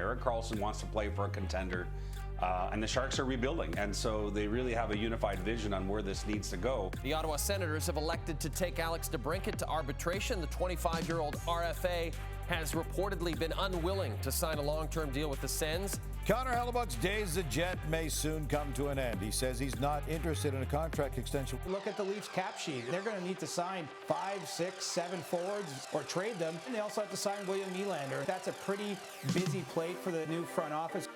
Erik Karlsson wants to play for a contender. And the Sharks are rebuilding, and so they really have a unified vision on where this needs to go. The Ottawa Senators have elected to take Alex DeBrincat to arbitration. The 25-year-old RFA has reportedly been unwilling to sign a long-term deal with the Sens. Connor Hellebuck's days as a Jet may soon come to an end. He says he's not interested in a contract extension. Look at the Leafs cap sheet. They're going to need to sign 5, 6, 7 forwards or trade them. And they also have to sign William Nylander. That's a pretty busy plate for the new front office.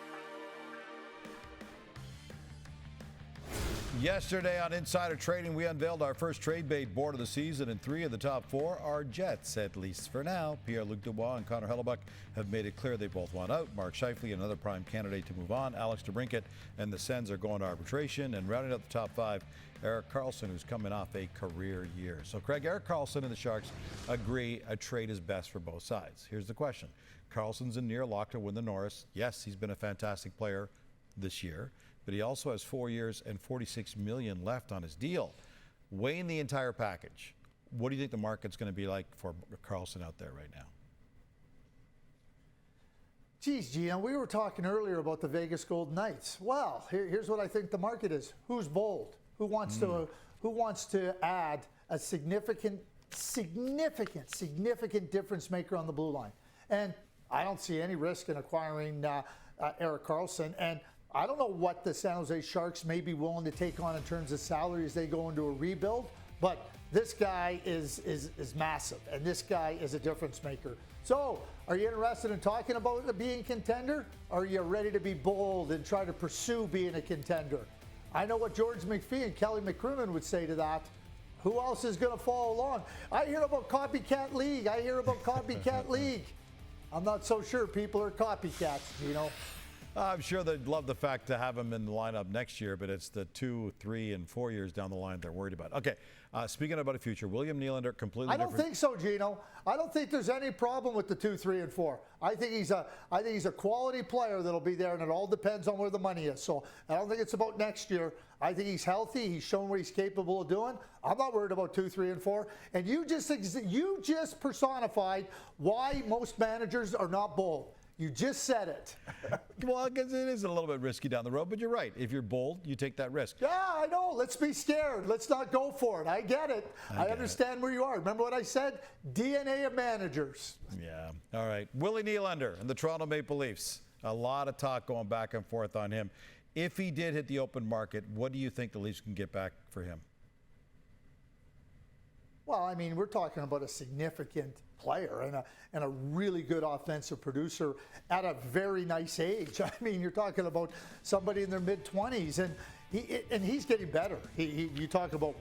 Yesterday on Insider Trading, we unveiled our first trade bait board of the season, and 3 of the top 4 are Jets, at least for now. Pierre-Luc Dubois and Connor Hellebuck have made it clear they both want out. Mark Scheifele, another prime candidate to move on. Alex DeBrincat and the Sens are going to arbitration. And rounding out the top 5, Erik Karlsson, who's coming off a career year. So, Craig, Erik Karlsson and the Sharks agree a trade is best for both sides. Here's the question. Karlsson's in near lock to win the Norris. Yes, he's been a fantastic player this year, but he also has 4 years and $46 million left on his deal. Weighing the entire package, what do you think the market's going to be like for Karlsson out there right now? Geez, Gino, we were talking earlier about the Vegas Golden Knights. Well, here's what I think the market is. Who's bold? Who wants to add a significant difference maker on the blue line? And I don't see any risk in acquiring Erik Karlsson. And I don't know what the San Jose Sharks may be willing to take on in terms of salary as they go into a rebuild, but this guy is massive, and this guy is a difference maker. So, are you interested in talking about being a contender? Or are you ready to be bold and try to pursue being a contender? I know what George McPhee and Kelly McCrimmon would say to that. Who else is going to follow along? I hear about copycat league. I'm not so sure people are copycats, you know. I'm sure they'd love the fact to have him in the lineup next year, but it's the 2, 3, and 4 years down the line they're worried about. Okay, speaking about a future, William Nylander completely different. I don't think so, Gino. I don't think there's any problem with the 2, 3, and 4. I think he's a quality player that'll be there, and it all depends on where the money is. So I don't think it's about next year. I think he's healthy. He's shown what he's capable of doing. I'm not worried about 2, 3, and 4. And you just personified why most managers are not bold. You just said it. Well, because it is a little bit risky down the road, but you're right. If you're bold, you take that risk. Yeah, I know. Let's be scared. Let's not go for it. I get it. I understand where you are. Remember what I said? DNA of managers. Yeah. All right. Willie Nylander and the Toronto Maple Leafs. A lot of talk going back and forth on him. If he did hit the open market, what do you think the Leafs can get back for him? Well, I mean, we're talking about a significant player and a really good offensive producer at a very nice age. I mean, you're talking about somebody in their mid-20s, and he's getting better. You talk about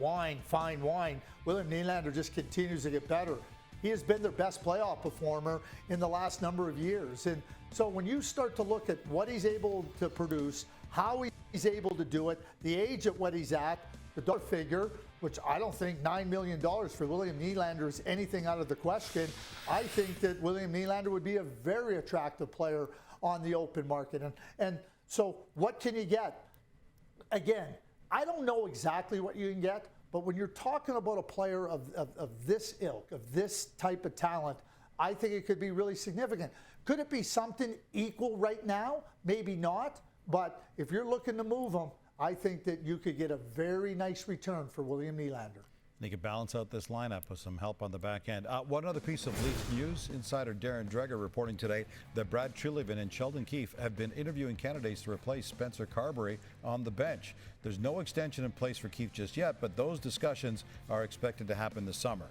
fine wine. William Nylander just continues to get better. He has been their best playoff performer in the last number of years. And so when you start to look at what he's able to produce, how he's able to do it, the age at what he's at, the dollar figure, which I don't think $9 million for William Nylander is anything out of the question. I think that William Nylander would be a very attractive player on the open market. And so what can you get? Again, I don't know exactly what you can get, but when you're talking about a player of this ilk, of this type of talent, I think it could be really significant. Could it be something equal right now? Maybe not. But if you're looking to move him, I think that you could get a very nice return for William Nylander. They could balance out this lineup with some help on the back end. One other piece of Leafs news. Insider Darren Dreger reporting today that Brad Treliving and Sheldon Keefe have been interviewing candidates to replace Spencer Carberry on the bench. There's no extension in place for Keefe just yet, but those discussions are expected to happen this summer.